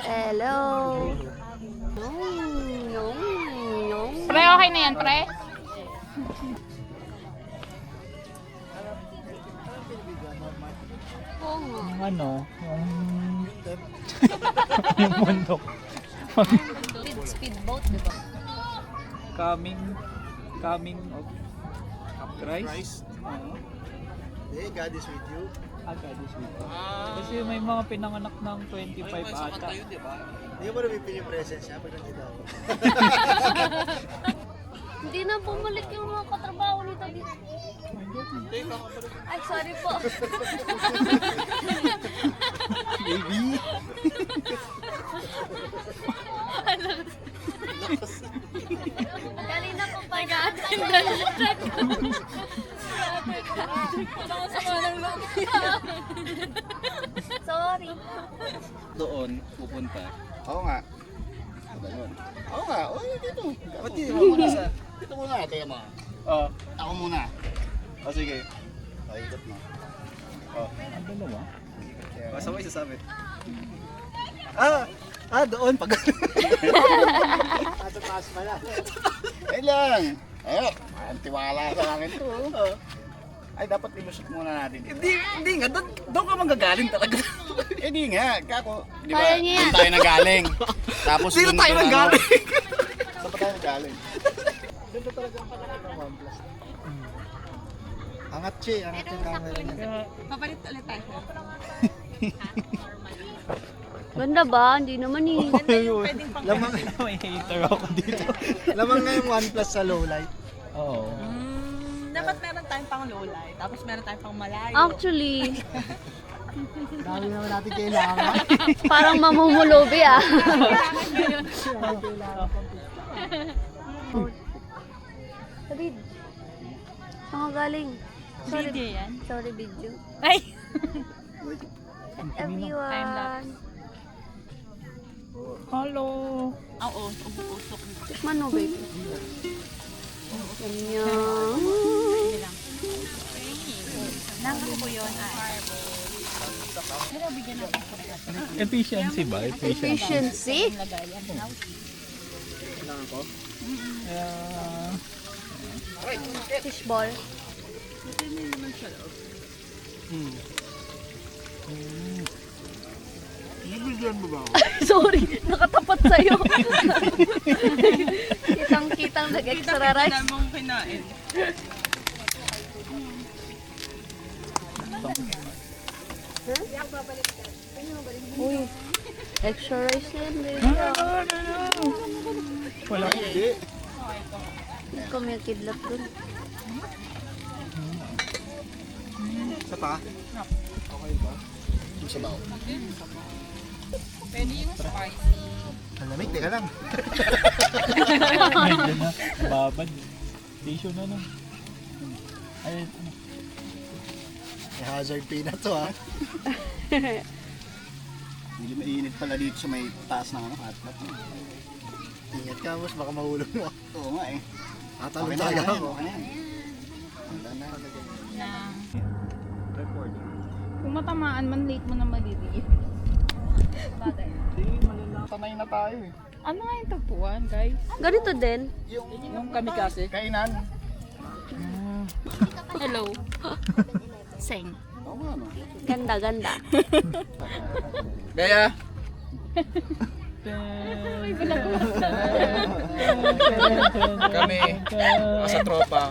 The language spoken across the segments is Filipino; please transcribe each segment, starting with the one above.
Hello. Pre, okay na yan, pre? Oo nga. Yung ano, yung bundok. Speedboat, di ba? Coming of Christ. Hey, God is with you. God is with you. Kasi may mga pinanganak ng 25 ata. Hindi ko ba nabipin yung presence niya pag nandito ako? Hindi na bumalik yung mga katrabaho nito dito. Ay, sorry po. Baby! Kanina ko pa nag-attend na siya. Sorry. Doon pupunta. Oo nga. Ganun. Oo nga. Oo, dito. Ba't di mo muna sa... Dito muna, teka mo. Oh, Ako muna. oh sige. Paikot mo. Ang dalawa? Basta mo isasabi. Doon. Pag... Nasa taas pala. Ayun lang. Ayun. Tiwala sa akin to. Ay, dapat ilusot muna natin. Hindi nga, doon ka manggagaling talaga. Hindi nga. Kako, di ba? Kaya niya yan. Doon tayo nagaling. Tapos Dito doon tayo doon, nanggaling. Saan pa tayo nagaling? Doon pa talaga ang pangalan ng OnePlus. Angat siya, angat yung camera niya. Papalit ulit tayo. Ganda ba? Hindi naman eh. Lamang, May hater ako dito. lamang na yung OnePlus sa low light. Oo. Dapat meron tayong pang low light, tapos meron tayong pang malayo. Actually, Dami naman natin kailangan. parang mamumulobi ah. David, saan ka galing? Video yan. Sorry, video. Ay! Everyone. Hello. Oo, usok. Tikman mo, baby. Ganyan. Nakakuha ko yun. Efficiency ba? Efficiency? Fishball. Bibigyan mo ba ako? Sorry, nakatapat sa'yo. Kitang-kitang nag-extra rice. mong kinain. Uy, extra rice na yan, baby. Wala. Hindi. Hindi ko may kidlat dun. Isa pa? Okay ba? Isa ba? Pwede yung spicy. Ang lamig, teka lang. Medyo na. Babad. Tissue na lang. Ay, May hazard pay na to ha. Hindi mainit pala dito sa may taas ng hotpot. Ingat ka, mas baka mahulog mo. Oo nga eh. Tatalon talaga ako. Okay na yan. record. Kung matamaan man, late mo na maliliit. Sanay na tayo eh. Ano nga yung tagpuan, guys? Ganito din. Yung kamikase. Kainan. Hello. Sing. Oo nga no. Ganda, ganda. Gaya. Kami, sa tropa,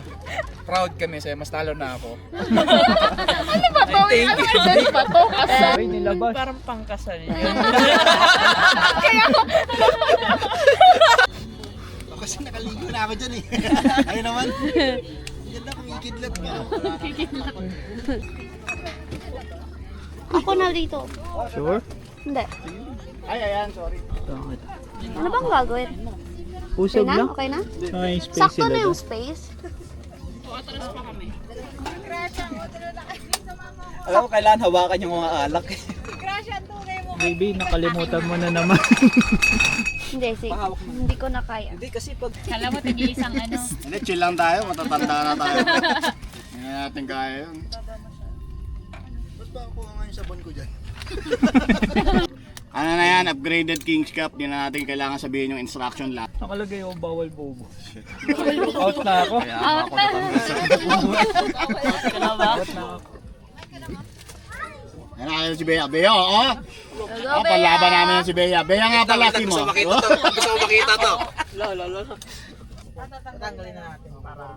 proud kami sa'yo, mas talo na ako. Ano ba to? Thank Ano you. ba ba to? Kasal? Ay, nilabas. Parang pangkasal yun. Kasi nakaligo na ako dyan eh. Ayun naman. Yan na kumikidlat nga. Ako na dito. Sure? Hindi. Ay, ayan, sorry. Bakit? Ano bang gagawin? Okay Pusog na? lang? Okay na? May space Sakto sila na yung doon. space. Alam ko, kailangan hawakan yung mga alak. Baby, nakalimutan mo na naman. Hindi, sige. Hindi ko na kaya. Hindi kasi pag... Alam mo, tig-iisang ano. Hindi, chill lang tayo. Matatanda na tayo. Hindi na natin kaya yun. Ba't ba ako ngayon sabon ko dyan? Ano na yan, upgraded King's Cup. Di na natin kailangan sabihin yung instruction lang. Nakalagay yung bawal bobo. Out na ako. Out na. Out na ako. Yan na si Bea. Bea, oh! Oh, panlaban namin si Bea. Bea nga pala, Timo. Gusto mo makita to. Tatanggalin na natin para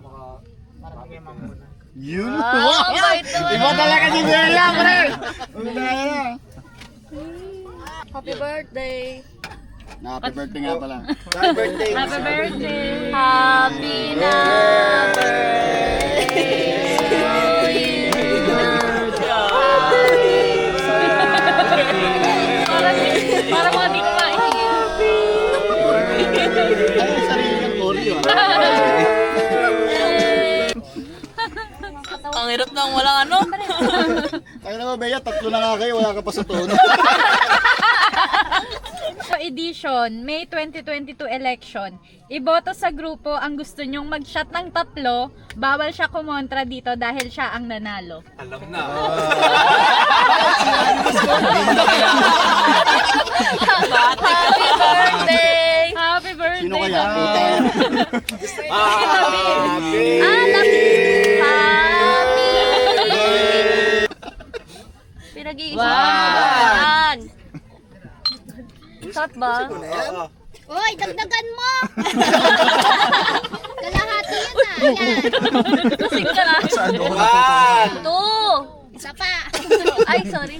bigyan mamuna. Yun! Ah, bait naman. Iba talaga si Bea, pre! Una na. Happy birthday. Happy birthday nga pala. Happy birthday. Happy na birthday. Para mga di kumain. Ay, sarili ng Oreo. Ang hirap nang walang ano. Tayo na ba, Bea? Tatlo na nga kayo. Wala ka pa sa tono. Edition, May 2022 election. Iboto sa grupo ang gusto nyong mag-shot ng 3, bawal siya kumontra dito dahil siya ang nanalo. Alam na. Happy birthday. Happy birthday! Sino kaya? David. Puta. Happy. Happy. Pinag-iisipan. Sarap ba? Uy, dagdagan mo! Kalahati yun ah. Yan. Kusing ka na. Two. Isa pa. Ay, sorry.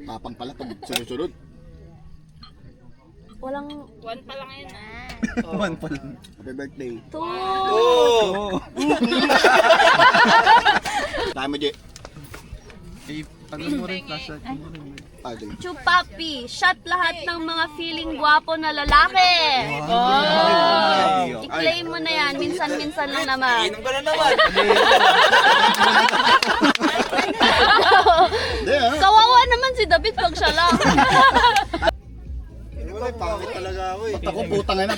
Tapang pala pag sunod-sunod. Walang Happy birthday. two. Oh. Tayo mo, Jay. Adi. Chupapi, shot lahat ng mga feeling gwapo na lalaki. I-claim mo na yan, minsan-minsan lang naman. Inom ka na naman. Hindi ah. Kawawa naman si David pag siya lang. Ba't ako putang ina?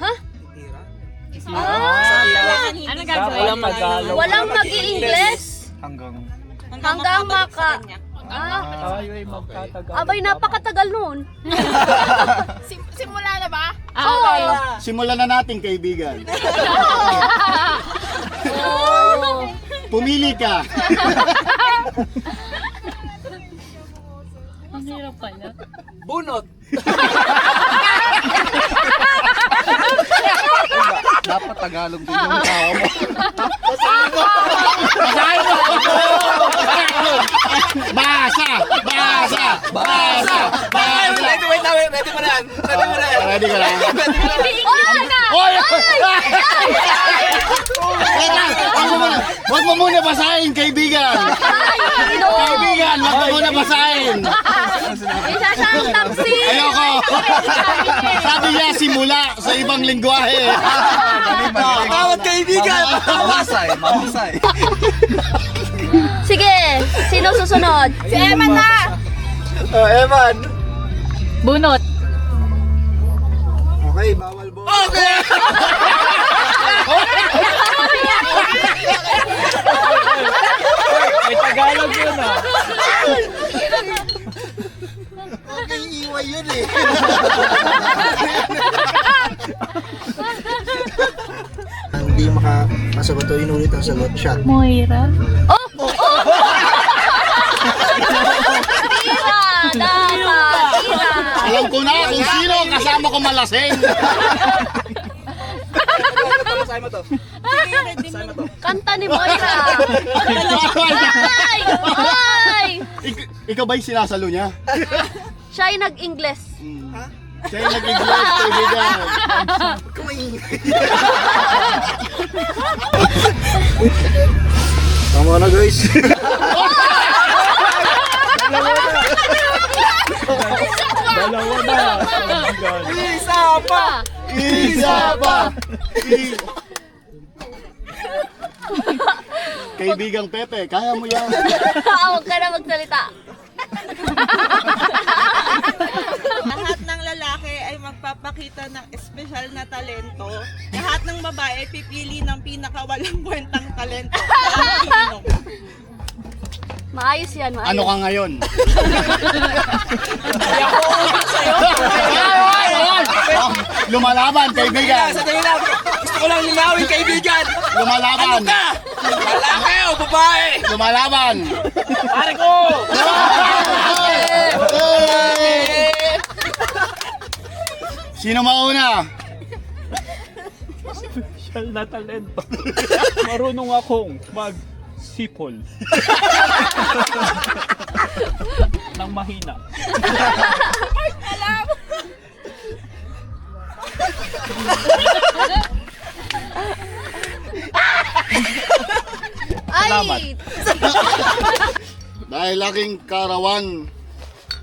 Ha? Ano gagawin? Walang Tagalog. Walang mag-i-English hanggang maka... Tayo ay magtatagal. Abay, napakatagal nun. Simula na ba? Oo. Simulan na natin, kaibigan. Pumili ka. Ang hirap pala. Bunot. Dapat Tagalog din yung tao mo. Basa! Basa! Basa! Basa! Ready mo na yan. Ready ka lang? Oy! Teka! Huwag mo muna basahin, kaibigan! Kaibigan, huwag mo muna basahin! Isa siyang taxi! Ayoko! Sabi niya, simula sa ibang lingwahe. Bawat kaibigan. Mahusay. Sige, sino susunod? Si Eman na! Evan. Bunot. Okay. May Tagalog yun ah. Iiway yun eh. Hindi makakasagot o inulit ang sagot siya. Moira. Tira! Dapat! Tira! Alam ko na kung sino ang kasama ko malasing. Kanta ni Moira! Ay! Ay! Ikaw ba yung sinasalo niya? Siya ay nag-Ingles. Siya yung nag-English, kaibigan. Tama na guys. Dalawa na. Isa pa! Isa pa! Kaibigang Pepe, kaya mo yan. Huwag ka na magsalita. Lahat ng lalaki ay magpapakita ng espesyal na talento. Lahat ng babae ay pipili ng pinakawalang kwentang talento. Maayos yan, maayos. Ano ka ngayon? Lumalaban, kaibigan. Sandali lang. Gusto ko lang linawin, kaibigan. Lumalaban. Lalaki o babae? Lumalaban. Pare ko! Sino mauna? Special na talento. Marunong akong mag-sipol. Nang mahina. Salamat. Ay! Dahil aking karawan,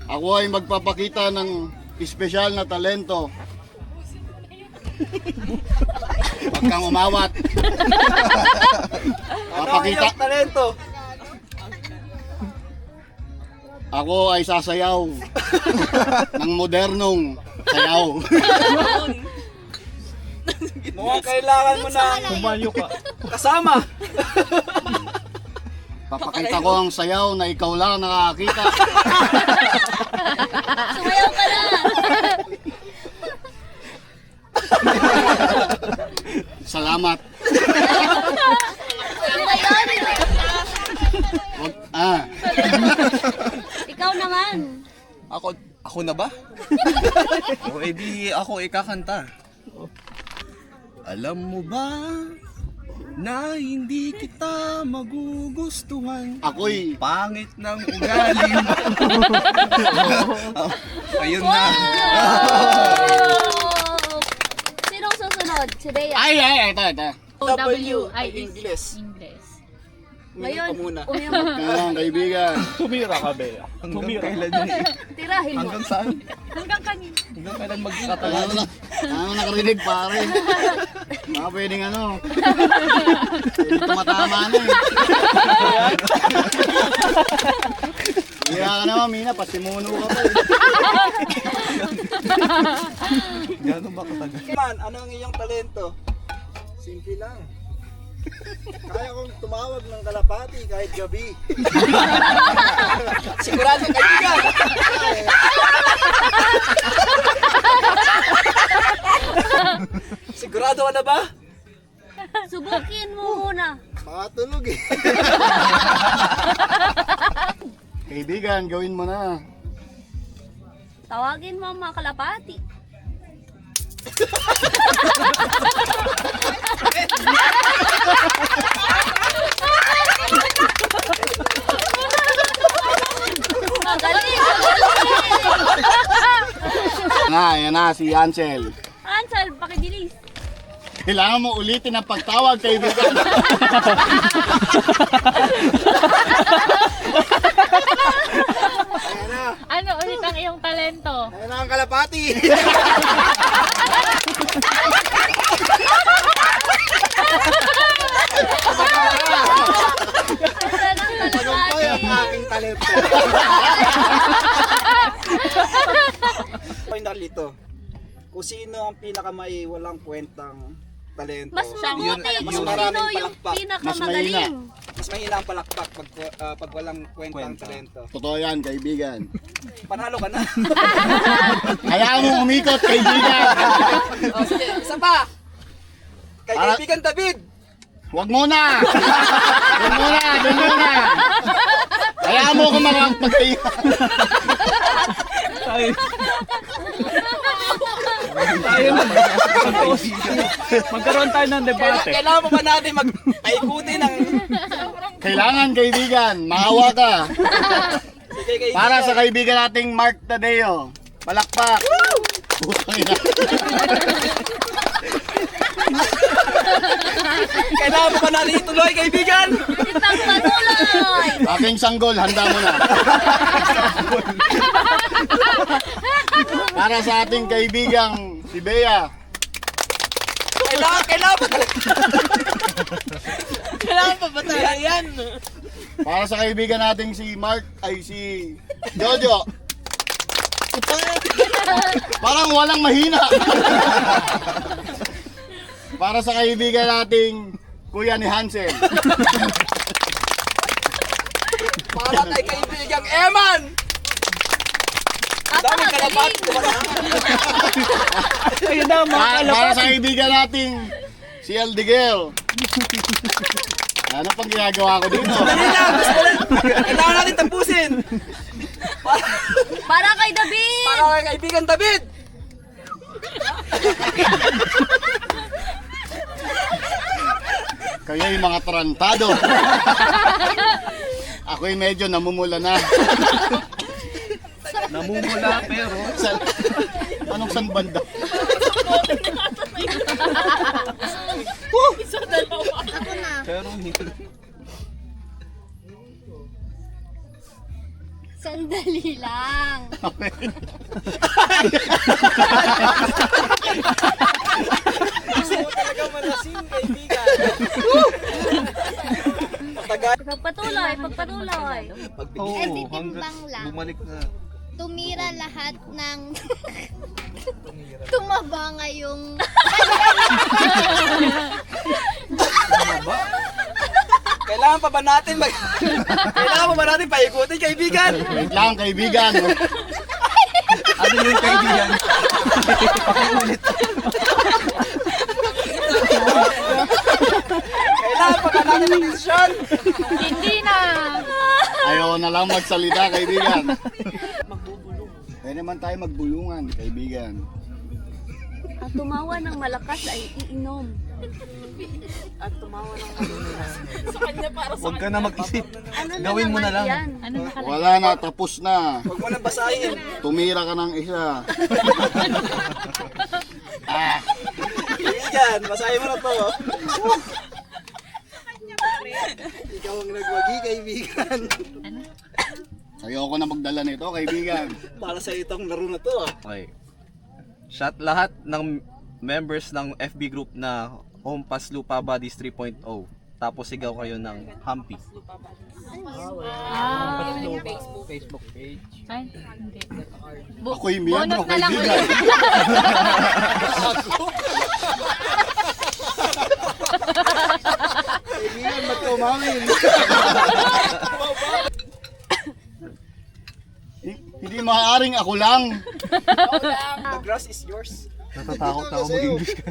ako ay magpapakita ng espesyal na talento. Huwag kang umawat. Papakita. Talento. Ako ay sasayaw ng modernong sayaw. Mukhang kailangan mo na Humayo ka. kasama. Papakita ko ang sayaw na ikaw lang nakakita. Sumayaw ka na! Salamat. Ano ba yun? Ikaw naman. Ako na ba? O edi ako ikakanta. Alam mo ba na hindi kita magugustuhan? Ako'y Pangit ng ugali mo. Ayun na. Sinong susunod? Si Bea. ay, ito. W, I, English. English. Ngayon, muna. umiyamot. Kailangan kaibigan. Tumira ka, Bea. Tumira. Kailan Tirahin mo. Hanggang saan? Hanggang kanina. Hanggang kailan magkatagal? Ano nakarinig pare? Baka pwedeng ano. Pwedeng tumatama na eh. Kaya ka naman, Mina. Pasimuno ka pa eh. Gano'n ba katagal? Man, ano ang iyong talento? Simple lang. Kaya kong tumawag ng kalapati kahit gabi. Sigurado kaibigan! Sigurado ka na ba? Subukin mo muna. Makatulog eh. Kaibigan, gawin mo na. Tawagin mo ang mga kalapati. Magaling! Yan na, si Ansel. Ansel, pakibilis. Kailangan mo ulitin ang pagtawag, kaibigan. Ano ulit ang iyong talento? Ano ang kalapati? Ansel ang Ano ba kalapati. yung aking talento? Ay, narito. Kung sino ang pinakamaiwalang kwentang talento. Mas mabuti mas kung maraming sino yung palakpak. pinakamagaling. Mas mahina ang palakpak pag walang kwentang talento. Totoo yan, kaibigan. Panalo ka na. Hayaan mo umikot, kaibigan. Oh, sige, isa pa! Kay Para- kaibigan David! Huwag muna! Doon muna! Hayaan mo kung magkaibigan. Tayo na. Magkaroon tayo ng debate. Kailangan pa ba natin mag-paikutin ng... Kailangan, kaibigan. Maawa ka. Sige, kaibigan. Para sa kaibigan nating Mark Tadeo. Palakpak. Putang ina. Kailangan pa ba natin ituloy, kaibigan? Itang patuloy! Aking sanggol, handa mo na. Para sa ating kaibigang si Bea. Kailangan pa talaga. Kailangan pa ba tayo yan? Para sa kaibigan nating si Mark, ay si Jojo. Parang walang mahina. Para sa kaibigan nating kuya ni Hansel. Para kay kaibigang Eman! Ang daming kalapat. Ayun na, mga Para sa kaibigan nating si Aldigel. Ano pang ginagawa ko dito? Kailangan natin tapusin. Para kay David! Para kay kaibigan David. Kayo yung mga tarantado. Ako'y medyo namumula na. namumula pero Anong san banda? Ako na. pero hindi. Sandali lang. Talaga malasing, kaibigan. Pagpatuloy, pagpatuloy. Oo, Nagtitimbang lang. bumalik na. Tumira lahat ng... Tumaba ngayong... Kailangan pa ba natin Kailangan pa ba natin paikutin, kaibigan? Wait lang, kaibigan. Ano yung kaibigan? Pakiulit. Kailangan pa ba natin ng desisyon? Hindi na. Ayaw na lang magsalita, kaibigan. Pwede naman tayo magbulungan, kaibigan. At tumawa ng malakas ay iinom. At tumawa ng malakas. Huwag ka na mag-isip. Ano na Gawin mo na naman lang. yan? Ano nakalagay? Wala na, tapos na. Huwag mo nang basahin. Tumira ka ng isa. Kaibigan, basahin mo na to. Ikaw ang nagwagi, kaibigan. Ayoko na magdala nito, kaibigan. Para sa itong laro na to. Okay. Shot lahat ng members ng FB group na Hompas Lupa Buddies 3.0. Tapos sigaw kayo ng Humpy. Facebook page. Ay, hindi. Ako'y miyembro, Bonus na lang kaibigan. ulit. Kaibigan, ba't ka umangin? Hindi maaaring ako lang. The grass is yours. Natatakot ako mag-English ka.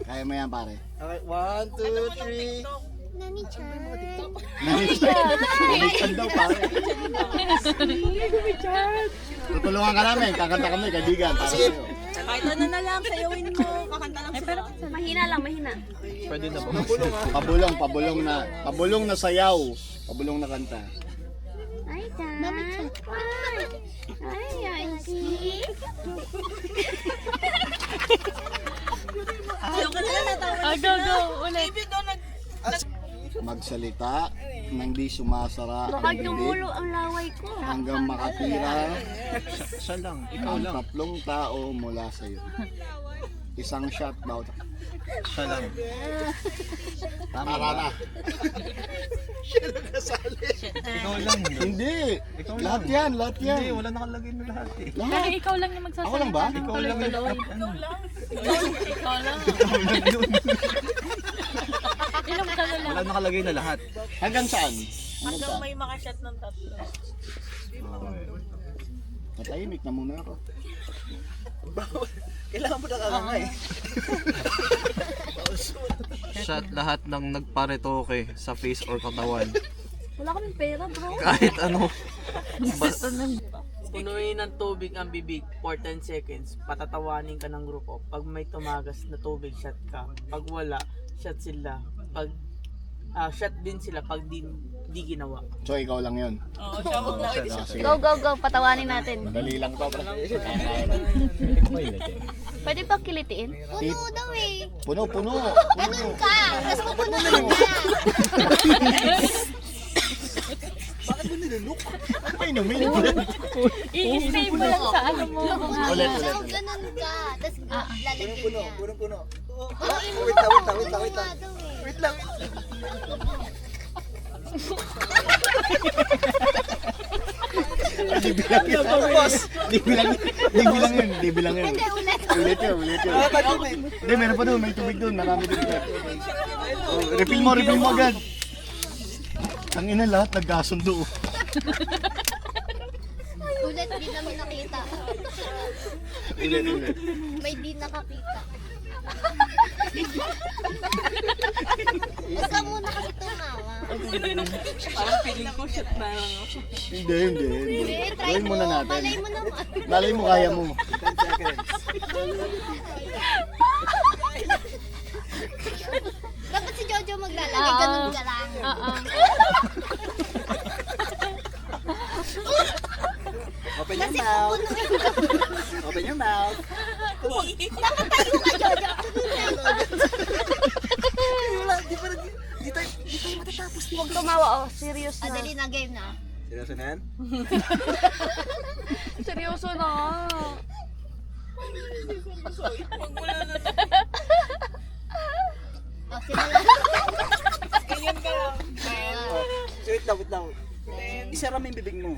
Kaya mo yan, pare. Okay, 1, 2, 3. Nani Chan. Nanichan daw, pare. Tutulungan ka namin, kakanta kami, kaibigan. Para sa'yo. Kahit ano na lang, sayawin mo. Kakanta lang sila. Mahina lang, mahina. Pwede na ba? Pabulong na sayaw. Pabulong na kanta. Ay, Chan. Ay, ay, see? Go, go. Ulit. Magsalita nang di sumasara Baka ang bibig tumulo ang laway ko. hanggang makatira Siya lang, ikaw ang lang. 3 tao mula sa iyo. Isang shot bawat. Siya lang. Tara na. Ikaw lang. Hindi. Ikaw Lahat lang. yan, lahat yan. Hindi, wala nakalagay na lahat eh. Pero Lahat. ikaw lang yung magsasalita. Ako lang ba? Ikaw lang. Ikaw lang. Inom ka na lang. Wala nakalagay na lahat. Hanggang saan? Hanggang may makashot ng tatlo. Natahimik na muna ako. Kailangan mo na kakangay. Shot lahat ng nagparetoke sa face or katawan. Wala kaming pera, bro. Kahit ano. Punuin ng tubig ang bibig for 10 seconds. Patatawanin ka ng grupo. Pag may tumagas na tubig, shot ka. Pag wala, shot sila. Pag shot din sila pag di ginawa. So ikaw lang yun. Oo, siya mo na. Sige. Go, go, go. Patawanin natin. Madali lang to. Pre. Pwede ba kilitiin? Puno daw eh. Puno. Ganun ka. Tapos pupunuin ka. Ay, namin. I-save mo lang sa ano mo. Ulit. So, ganun ka. Tapos lalagyan Puno, niya. puno. Punuin mo. Wait lang. Puno nga daw eh. Wait lang. Di bilang yun. Hindi, ulit. Ulit yun. Hindi, meron pa doon. May tubig doon. Marami doon. Oh, refill mo agad. Ang ina lahat nagkasundo. Ulit, di namin nakita. May di nakakita. Huwag ka muna kasi tumawa. Parang feeling ko shot na lang ako. Hindi. Try Gawin mo. muna natin. Malay mo naman. Malay mo, kaya mo. 10 seconds. Dapat si Jojo maglalagay. Ganun ka lang. Open your Kasi mouth. pupuno. Open your mouth. Dapat tayo ka, Jojo. Di tayo matatapos. Huwag tumawa, oh. Serious na. Dali na, game na. Seryoso na yan? Seryoso na. O, simula. So, wait lang. Isara mo yung bibig mo.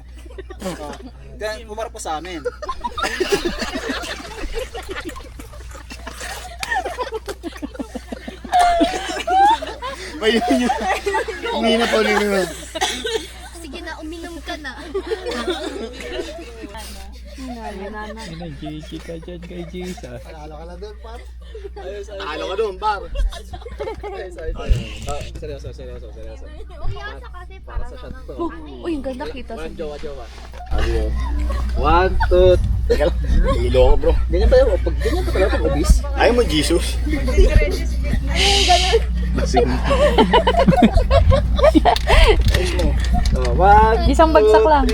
Then, umarap pa sa amin. May yun. Umina pa ulit mo. Sige na, uminom ka na. Ina, JK ka dyan kay Jesus. Nakala ka na doon, par. Nakala ka doon, par. Seryoso. Umiyasa kasi para naman. Uy, ang ganda kita sa Jowa. Adiyo. 1, 2, Teka lang. Hilo ako, bro. Ganyan ba yun? Pag ganyan ka talaga pag obese? Ayaw mo, Jesus. Basing. Ayos mo. 1, Isang bagsak lang.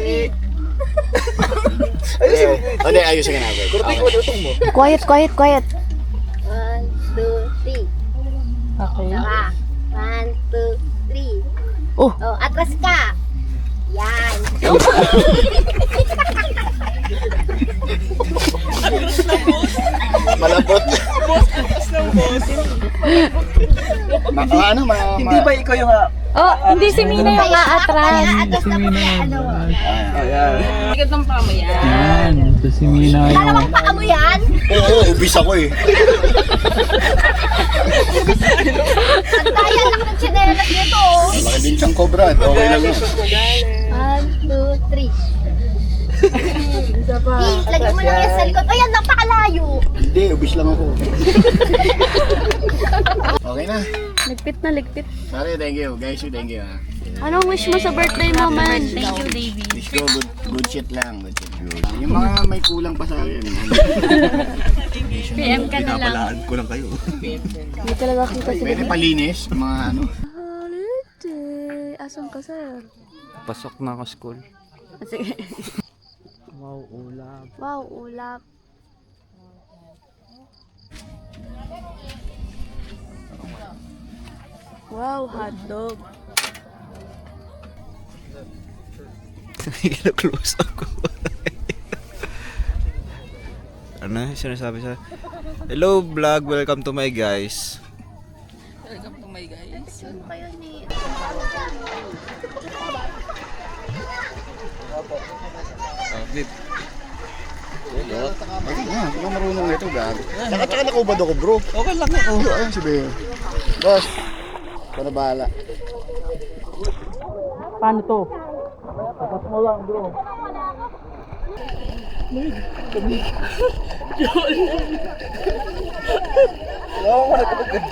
Hindi, ayusin ka natin. Kurutong mo. Quiet. 1, 2, 3. Okay. Tama. 1, 2, 3. Oh. Oh, atras ka. Yan. Malabot. Hindi ba ikaw yung... Oh, hindi si Mina yung aatras. Atras na kaya ano. Bigat ng pama yan. Yan, ito si Mina yung... Dalawang paa mo yan. Oo, ubis ako eh. Ang daya lang ng tsinelas nito. Malaki din siyang cobra. Okay lang yun. 1, 2, 3. Lagyan mo lang yan sa likod. Ayan, napakalayo. Hindi, ubis lang ako. Okay na. ligpit. Sorry, thank you. Guys, thank you. Anong wish mo sa birthday mo, man? Thank you, Davey. Wish ko good shit lang. Good shit. Yung mga may kulang pa sa akin. PM ka na lang. ko lang kayo. Hindi talaga kita si Pwede palinis. Mga ano. Holiday. Asan ka, sir? Pasok na ako school. Sige. Wow, ulap. Wow, ulap. Wow, hotdog. Kina-close ako. Ano yung sinasabi sa... Hello vlog, welcome to my guys. Welcome to my guys. Ano kayo ni... Flip. Hindi ko marunong nito, gag. Tsaka nakubad ako, bro. Okay lang yan. Oh, ayun si Bea. Boss, ikaw na bahala. Paano to? Tapat mo lang, bro.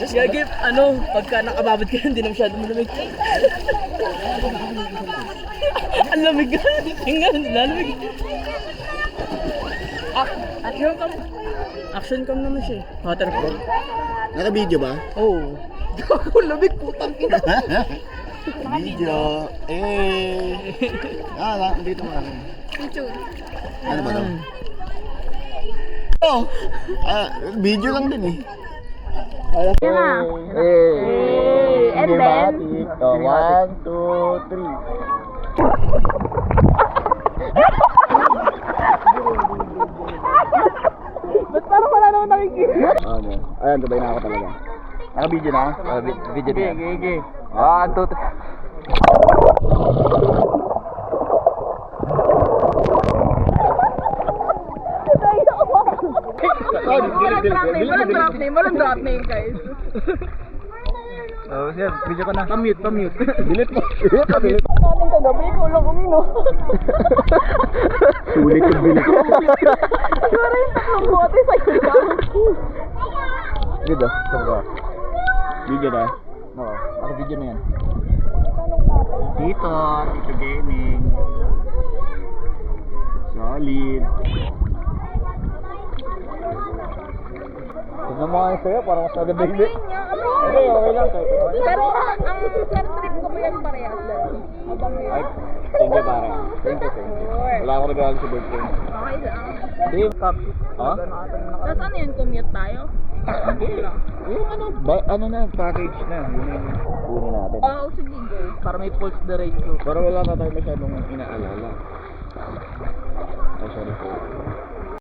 Gagip, pagka nakababad ka, hindi na masyado malamig. Ang lamig ka. Tingnan, lalamig. Action cam naman siya. Waterfall. Naka-video ba? Oo. Ako lamig, putang ina. Video. Dito mo lang. Ano ba daw? Oh! Video lang din eh. And then? 1, 2, 3. Ba't parang wala naman nakikita? Ayan, sabay na ako talaga. Naka-video na? Video na. Okay. 1, 2, 3. Walang drop name, guys. Oh, sir, video ko na. Pamute. Delete mo. kagabi ko lang uminom. Sulit yung bilik. Siguro yung tatlong bote sa iba. Good ah. Saka. Video na. Oo. Video na yan. Tito Gaming. Solid. Tignan mo nga sa'yo, parang mas maganda hindi. Okay, okay lang kahit ano. Pero ang third trip ko ba yan parehas lang? Ay, thank you pare. Thank you. Wala akong regalo sa birthday. Okay lang. Team Cup. Ha? Tapos ano yun, commute tayo? Hindi. Yung ano na, package na. Yun yung kunin natin. Oo, sige, go. Para may pulse the rate ko. Pero wala na tayo masyadong inaalala. Ay, sorry po.